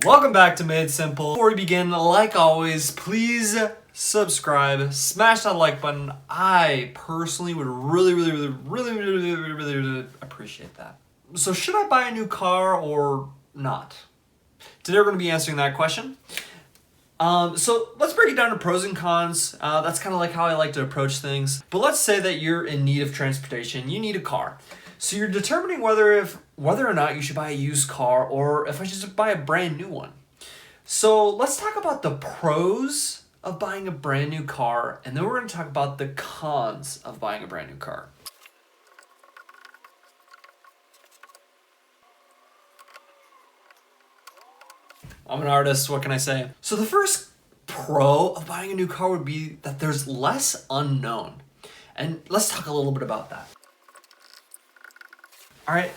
Welcome back to Made Simple. Before we begin, like always, please subscribe, smash that like button. I personally would really appreciate that. So should I buy a new car or not? Today we're going to be answering that question. So let's break it down to pros and cons. That's kind of like how I like to approach things. But let's say that you're in need of transportation. You need a car. So you're determining whether or not you should buy a used car or if I should just buy a brand new one. So let's talk about the pros of buying a brand new car, and then we're going to talk about the cons of buying a brand new car. I'm an artist, what can I say? So the first pro of buying a new car would be that there's less unknown. And let's talk a little bit about that. All right,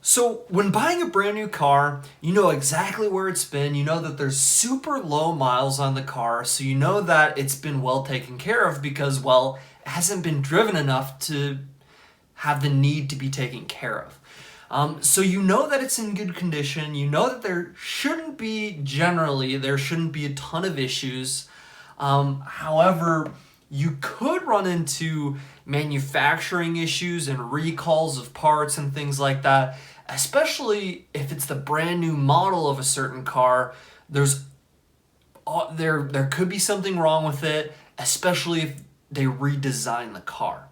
so when buying a brand new car, you know exactly where it's been. You know that there's super low miles on the car, so you know that it's been well taken care of because, well, it hasn't been driven enough to have the need to be taken care of. So you know that it's in good condition. You know that there shouldn't be a ton of issues. However, you could run into manufacturing issues and recalls of parts and things like that, especially if it's the brand new model of a certain car. There could be something wrong with it, especially if they redesign the car.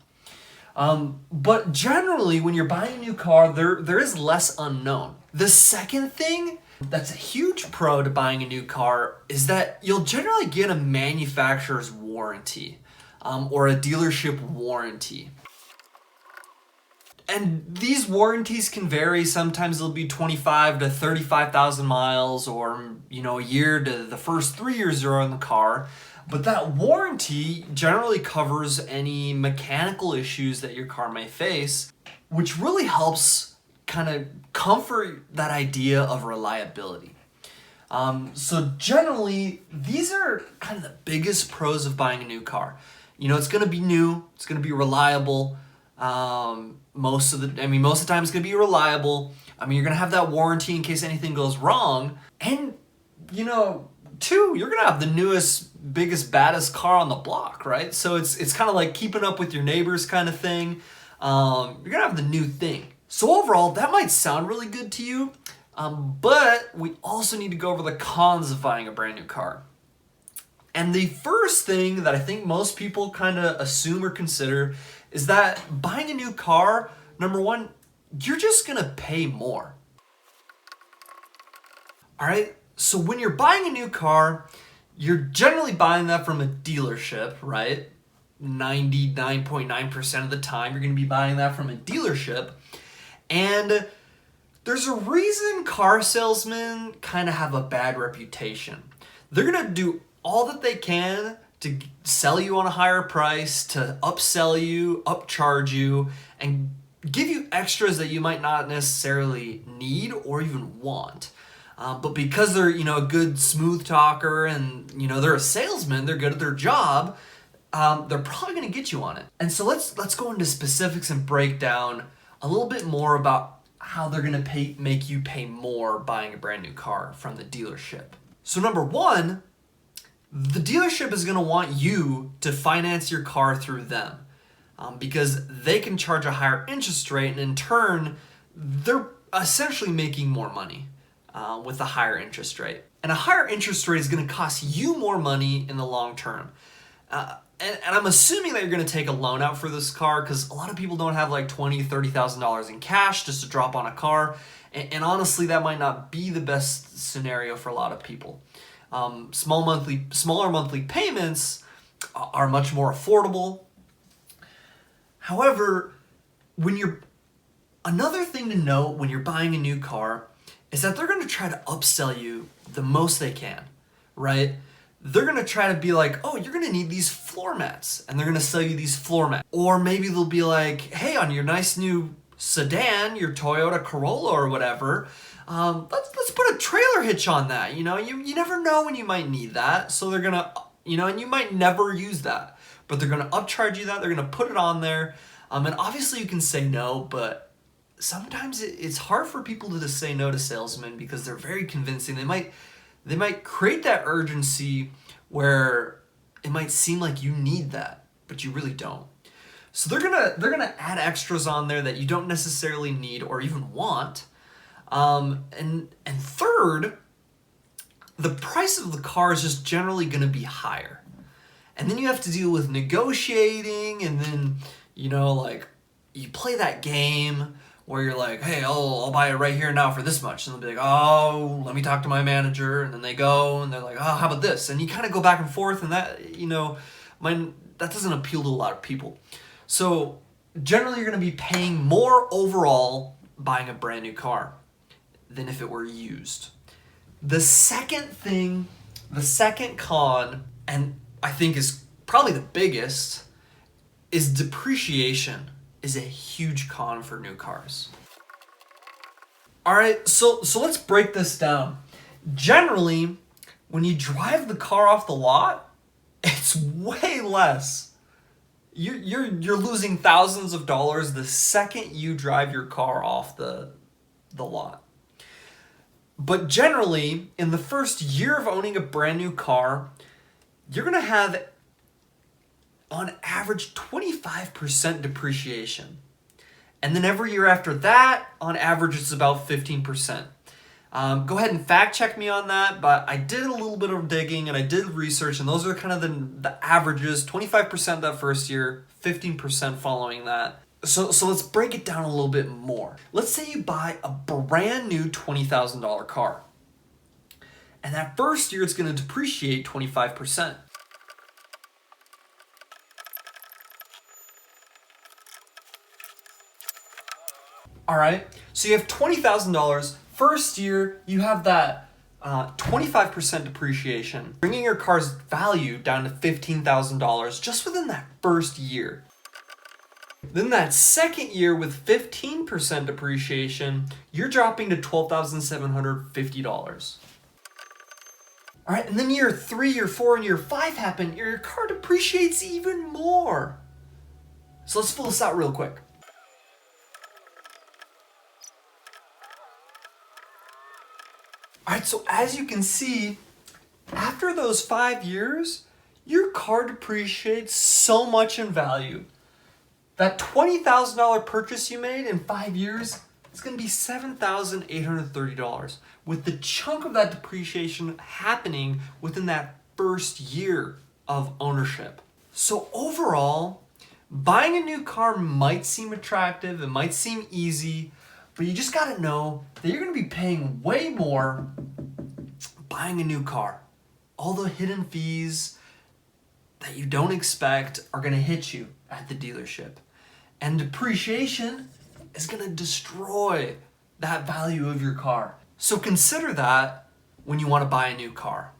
But generally, when you're buying a new car, there is less unknown. The second thing that's a huge pro to buying a new car is that you'll generally get a manufacturer's warranty. Or a dealership warranty. And these warranties can vary. Sometimes it'll be 25 to 35,000 miles or, a year to the first 3 years you're on the car. But that warranty generally covers any mechanical issues that your car may face, which really helps kind of comfort that idea of reliability. So generally, these are kind of the biggest pros of buying a new car. It's going to be new. It's going to be reliable. Most of the time it's going to be reliable. You're going to have that warranty in case anything goes wrong. And, two, you're going to have the newest, biggest, baddest car on the block, right? So it's kind of like keeping up with your neighbors kind of thing. You're going to have the new thing. So overall, that might sound really good to you. But we also need to go over the cons of buying a brand new car. And the first thing that I think most people kind of assume or consider is that buying a new car, number one, you're just going to pay more. All right, so when you're buying a new car, you're generally buying that from a dealership, right? 99.9% of the time, you're going to be buying that from a dealership. And there's a reason car salesmen kind of have a bad reputation. They're going to do all that they can to sell you on a higher price, to upsell you, upcharge you, and give you extras that you might not necessarily need or even want. But because they're, a good smooth talker and, they're a salesman, they're good at their job, they're probably going to get you on it. And so let's go into specifics and break down a little bit more about how they're going to make you pay more buying a brand new car from the dealership. So number one, the dealership is going to want you to finance your car through them because they can charge a higher interest rate, and in turn, they're essentially making more money with a higher interest rate. And a higher interest rate is going to cost you more money in the long term. And I'm assuming that you're going to take a loan out for this car because a lot of people don't have like $20,000, $30,000 in cash just to drop on a car. And honestly, that might not be the best scenario for a lot of people. Smaller monthly payments are much more affordable. However, another thing to note when you're buying a new car is that they're going to try to upsell you the most they can, right? They're going to try to be like, oh, you're going to need these floor mats, and they're going to sell you these floor mats. Or maybe they'll be like, hey, on your nice new sedan, your Toyota Corolla or whatever, let's put a trailer hitch on that. You never know when you might need that. So they're going to, and you might never use that, but they're going to upcharge you that. They're going to put it on there. And obviously you can say no, but sometimes it's hard for people to just say no to salesmen because they're very convincing. They might create that urgency where it might seem like you need that, but you really don't. So they're gonna add extras on there that you don't necessarily need or even want. And third, the price of the car is just generally gonna be higher. And then you have to deal with negotiating, and then, like, you play that game where you're like, hey, I'll buy it right here now for this much. And they'll be like, oh, let me talk to my manager. And then they go and they're like, oh, how about this? And you kind of go back and forth, and that, that doesn't appeal to a lot of people. So generally you're going to be paying more overall buying a brand new car than if it were used. The second con, and I think is probably the biggest, is depreciation is a huge con for new cars. All right, so let's break this down. Generally, when you drive the car off the lot, it's way less. You're losing thousands of dollars the second you drive your car off the lot. But generally, in the first year of owning a brand new car, you're gonna have, on average, 25% depreciation. And then every year after that, on average, it's about 15%. Go ahead and fact check me on that, but I did a little bit of digging and I did research, and those are kind of the averages: 25% that first year, 15% following that. So let's break it down a little bit more. Let's say you buy a brand new $20,000 car, and that first year it's going to depreciate 25%. All right, so you have $20,000. First year, you have that 25% depreciation, bringing your car's value down to $15,000 just within that first year. Then that second year with 15% depreciation, you're dropping to $12,750. All right, and then year 3, year 4, and year 5 happen, your car depreciates even more. So let's fill this out real quick. All right, so as you can see, after those 5 years, your car depreciates so much in value. That $20,000 purchase you made in 5 years is going to be $7,830, with the chunk of that depreciation happening within that first year of ownership. So overall, buying a new car might seem attractive, it might seem easy, but you just got to know that you're going to be paying way more buying a new car. All the hidden fees that you don't expect are going to hit you at the dealership. And depreciation is going to destroy that value of your car. So consider that when you want to buy a new car.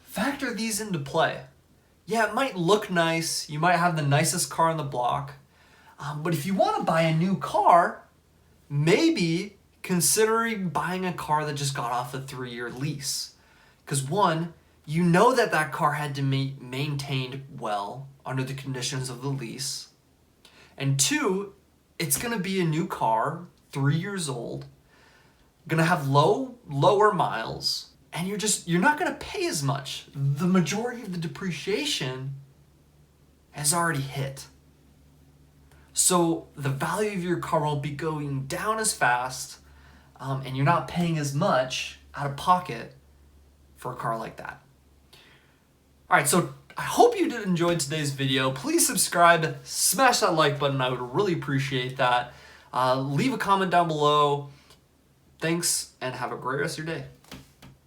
Factor these into play. Yeah, it might look nice. You might have the nicest car on the block. But if you want to buy a new car, maybe considering buying a car that just got off a 3-year lease. Because one, you know that car had to be maintained well under the conditions of the lease. And two, it's going to be a new car, 3 years old, going to have lower miles, and you're not going to pay as much. The majority of the depreciation has already hit. So the value of your car won't be going down as fast, and you're not paying as much out of pocket for a car like that. All right, so I hope you did enjoy today's video. Please subscribe, smash that like button. I would really appreciate that. Leave a comment down below. Thanks, and have a great rest of your day.